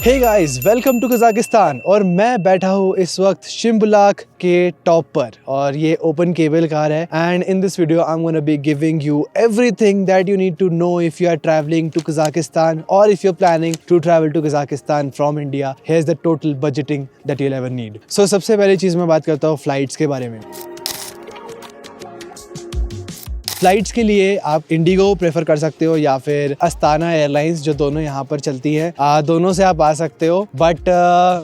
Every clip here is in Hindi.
Hey guys, welcome to Kazakhstan. और मैं बैठा हूँ इस वक्त शिम्बुलाक के टॉप पर और ये ओपन केबल कार है। And in this video I am gonna be giving you everything that you need to know if you are travelling to Kazakhstan or if you are planning to travel to Kazakhstan from India. Here is the total budgeting that you will ever need. So सबसे पहली चीज़ मैं बात करता हूँ फ्लाइट्स के बारे में। फ्लाइट्स के लिए आप इंडिगो प्रेफर कर सकते हो या फिर अस्ताना एयरलाइंस, जो दोनों यहाँ पर चलती हैं। दोनों से आप आ सकते हो, बट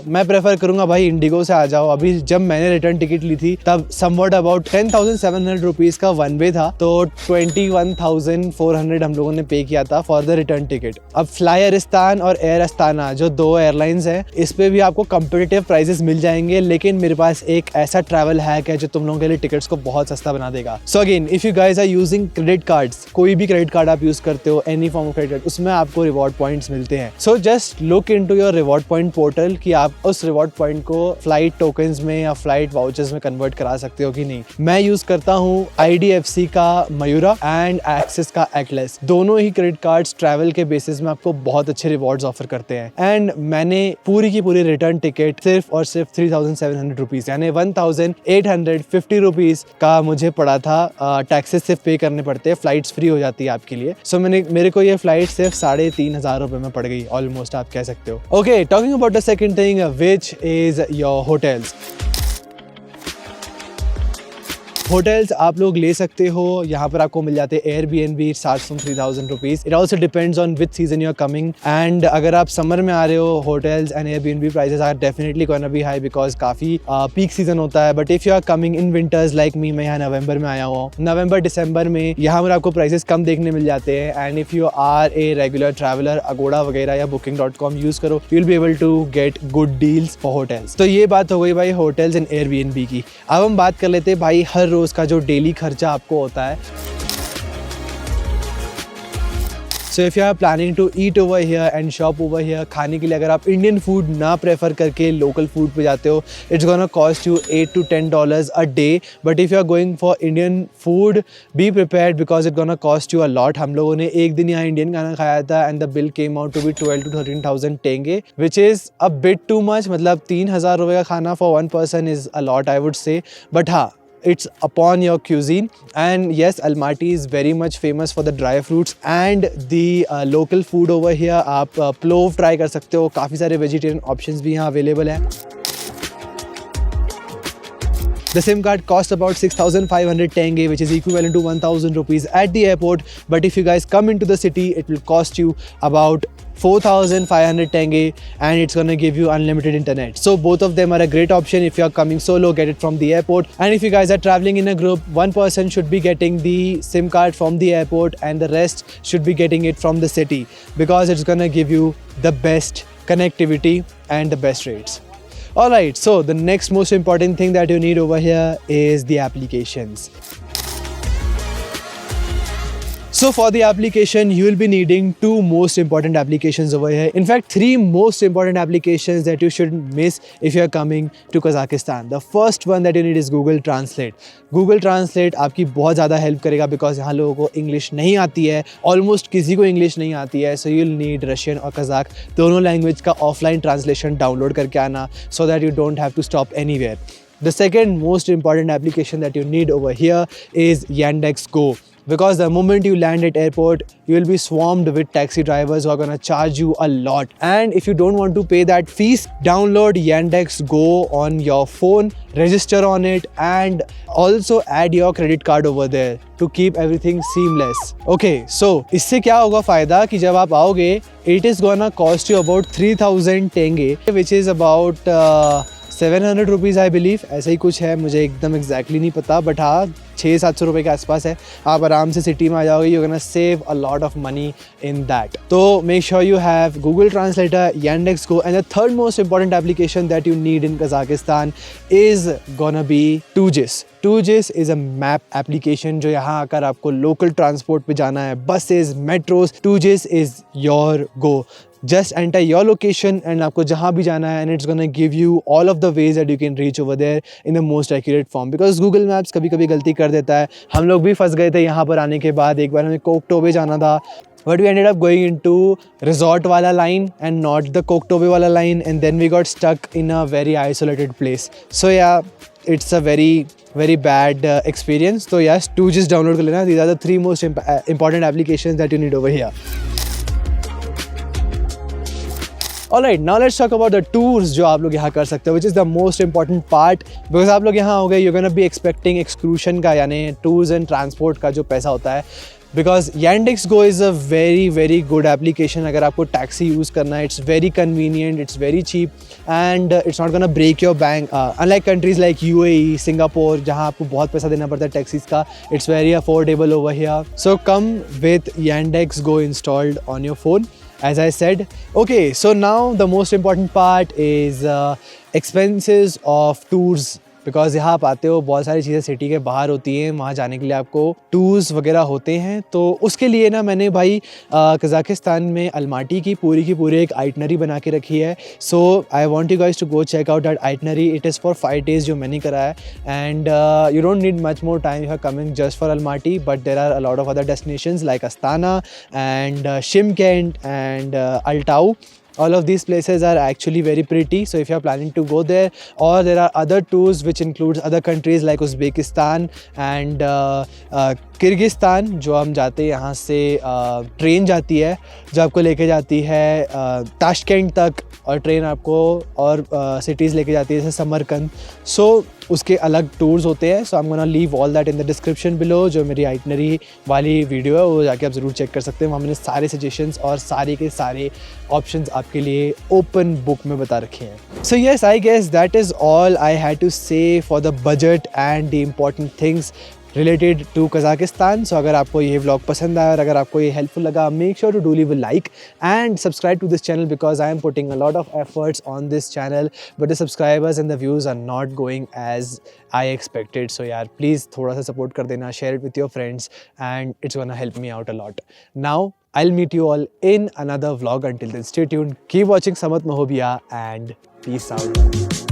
मैं प्रेफर करूंगा भाई इंडिगो से आ जाओ। अभी जब मैंने रिटर्न टिकट ली थी तब समवॉट अबाउट 10,700 रुपीज का वन वे था, तो 21,400 हम लोगों ने पे किया था फॉर द रिटर्न टिकट। अब फ्लाई अरिस्तान और एयर अस्ताना जो दो एयरलाइंस हैं, इस पे भी आपको कम्पिटिटिव प्राइसेस मिल जाएंगे, लेकिन मेरे पास एक ऐसा ट्रैवल हैक है जो तुम लोगों के लिए टिकट्स को बहुत सस्ता बना देगा। So again, if you guys are using credit cards, कोई भी क्रेडिट कार्ड आप यूज करते हो, any form of credit card, उसमें आपको रिवॉर्ड पॉइंट्स मिलते हैं। So just look into your reward point portal कि आप उस रिवॉर्ड पॉइंट को फ्लाइट टोकन्स में या फ्लाइट वाउचर्स में कन्वर्ट करा सकते हो कि नहीं। मैं यूज करता हूँ IDFC का मयूरा एंड एक्सिस का एक्लेस। दोनों ही क्रेडिट कार्ड्स ट्रैवल के बेसिस में आपको बहुत अच्छे रिवॉर्ड्स ऑफर करते हैं। एंड मैंने पूरी की पूरी रिटर्न टिकट सिर्फ और सिर्फ 3,700 रुपीज यानी 1,850 रुपीज का मुझे पड़ा था। टैक्सेस सिर्फ पे करने पड़ते हैं, फ्लाइट्स फ्री हो जाती है आपके लिए। सो मेरे को ये फ्लाइट सिर्फ 3,500 रुपए में पड़ गई, ऑलमोस्ट आप कह सकते हो। Okay, talking about the second thing which is your hotels. Hotels आप लोग ले सकते हो, यहाँ पर आपको मिल जाते हैं Airbnb starts from 3,000 rupees. It also depends on which season you are coming. And अगर आप समर में आ रहे हो, hotels and Airbnb prices are definitely gonna be high because काफ़ी पीक सीजन होता है। But if you are coming in winters like me, मैं यहाँ नवंबर में आया हुआ हूँ, नवंबर दिसंबर में यहाँ पर आपको प्राइसेस कम देखने मिल जाते हैं। And if you are a regular traveller, Agoda वगैरह या booking.com यूज़ करो, you will be able to get good deals for hotels. तो ये बात हो गई भाई होटल्स एंड Airbnb की। अब हम बात कर लेते हैं भाई हर रोज़ का जो डेली खर्चा आपको होता है। So if you are planning to eat over here and shop over here, खाने के लिए अगर आप इंडियन फूड ना प्रेफर करके लोकल फूड पे जाते हो, it's gonna cost you $8 to $10 a day. But if you are going for Indian food, be prepared because it gonna cost you a lot. हम लोगों ने एक दिन यहाँ इंडियन खाना खाया था and the bill came out to be 12,000 to 13,000 tenge, which is a bit too much. मतलब 3,000 रुपये का खाना for one person is a lot, I would say. But हाँ, it's upon your cuisine. And yes, Almaty is very much famous for the dry fruits and the local food over here. आप प्लोव ट्राई कर सकते हो, काफ़ी सारे वेजिटेरियन ऑप्शंस भी यहाँ अवेलेबल हैं। The SIM card costs about 6,500 tenge, which is equivalent to 1,000 rupees at the airport. But if you guys come into the city, it will cost you about 4,500 tenge and it's gonna give you unlimited internet. So both of them are a great option. If you are coming solo, get it from the airport. And if you guys are traveling in a group, one person should be getting the SIM card from the airport and the rest should be getting it from the city, because it's gonna give you the best connectivity and the best rates. Alright, so the next most important thing that you need over here is the applications. So for the application, you will be needing two most important applications over here. In fact, three most important applications that you shouldn't miss if you are coming to Kazakhstan. The first one that you need is Google Translate. Google Translate आपकी बहुत ज़्यादा हेल्प करेगा बिकॉज यहाँ लोगों को इंग्लिश नहीं आती है, ऑलमोस्ट किसी को इंग्लिश नहीं आती है। So you will need Russian और कज़ाक दोनों लैंग्वेज का ऑफलाइन ट्रांसलेशन डाउनलोड करके आना, so that you don't have to stop anywhere. The second most important application that you need over here is Yandex Go. Because the moment you land at airport, you will be swarmed with taxi drivers who are going to charge you a lot. And if you don't want to pay that fees, download Yandex Go on your phone, register on it, and also add your credit card over there to keep everything seamless. Okay, so इससे क्या होगा फ़ायदा कि जब आप आओगे, it is gonna cost you about 3,000 tenge, which is about 700 rupees I believe, ऐसा ही कुछ है, मुझे एकदम एग्जैक्टली नहीं पता। बट हाँ, 600-700 रुपये के आसपास है। आप आराम से सिटी में आ जाओगे, you gonna save a lot of money in that. तो make sure you have Google translator, Yandex Go, and the third most important application that you need in Kazakhstan is gonna be two GIS. Two GIS is a map application जो यहाँ आकर आपको लोकल ट्रांसपोर्ट पे जाना है, buses, metros, two GIS is your go. just enter your location and आपको जहाँ भी जाना है and it's gonna give you all of the ways that you can reach over there in the most accurate form, because Google Maps कभी कभी गलती कर देता है। हम लोग भी फंस गए थे यहाँ पर आने के बाद। एक बार हमें कोकटोबे जाना था but we ended up going into resort wala line and not the Koktove wala line, and then we got stuck in a very isolated place. So yeah, it's a very bad experience. So yes, do just download kar lena. These are the 3 most important applications that you need over here. Alright, now let's talk about the tours जो आप लोग यहाँ कर सकते हो, which is the most important part, because आप लोग यहाँ हो गए, you're gonna be expecting excursion का यानी tours and transport का जो पैसा होता है, because Yandex.Go is a very good application. अगर आपको taxi use करना है, it's very convenient, it's very cheap, and it's not gonna break your bank. Unlike countries like UAE, Singapore, जहाँ आपको बहुत पैसा देना पड़ता है taxis का, it's very affordable over here. So come with Yandex.Go installed on your phone. As I said. Okay, so now the most important part is expenses of tours. Because यहाँ आप आते हो, बहुत सारी चीज़ें सिटी के बाहर होती हैं, वहाँ जाने के लिए आपको टूर्स वगैरह होते हैं, तो उसके लिए ना मैंने भाई कज़ाकिस्तान में अलमाटी की पूरी एक आइटनरी बना के रखी है. So I want you guys to go check out that itinerary. It is for 5 days जो मैंने करा है, and you don't need much more time. You are coming just for Almaty, but there are a lot of other destinations like Astana and Shymkent and Altai. All of these places are actually very pretty, so if you are planning to go there, or there are other tours which includes other countries like Uzbekistan and Kyrgyzstan, जो हम जाते हैं यहाँ से ट्रेन जाती है जो आपको लेके जाती है ताशकेंट तक, और ट्रेन आपको और सिटीज़ लेके जाती है जैसे समरकंद. सो उसके अलग टूर्स होते हैं. So I am gonna leave all that in the description below. जो मेरी आइटनरी वाली वीडियो है वो जाके आप ज़रूर चेक कर सकते हैं. वहाँ मैंने सारे सजेशंस और सारे के सारे ऑप्शंस आपके लिए ओपन बुक में बता रखे हैं. So yes, I guess that is all I had to say for the budget and the important things related to Kazakhstan. So अगर आपको ये व्लॉग पसंद आया और अगर आपको ये हेल्पफुल लगा, make sure to do leave a like and subscribe to this channel, because I am putting a lot of efforts on this channel, but the subscribers and the views are not going as I expected. So यार प्लीज़ थोड़ा सा सपोर्ट कर देना, share it with your friends, and it's gonna help me out a lot. Now I'll meet you all in another vlog. Until then, stay tuned, keep watching Samat Mahobia, and peace out.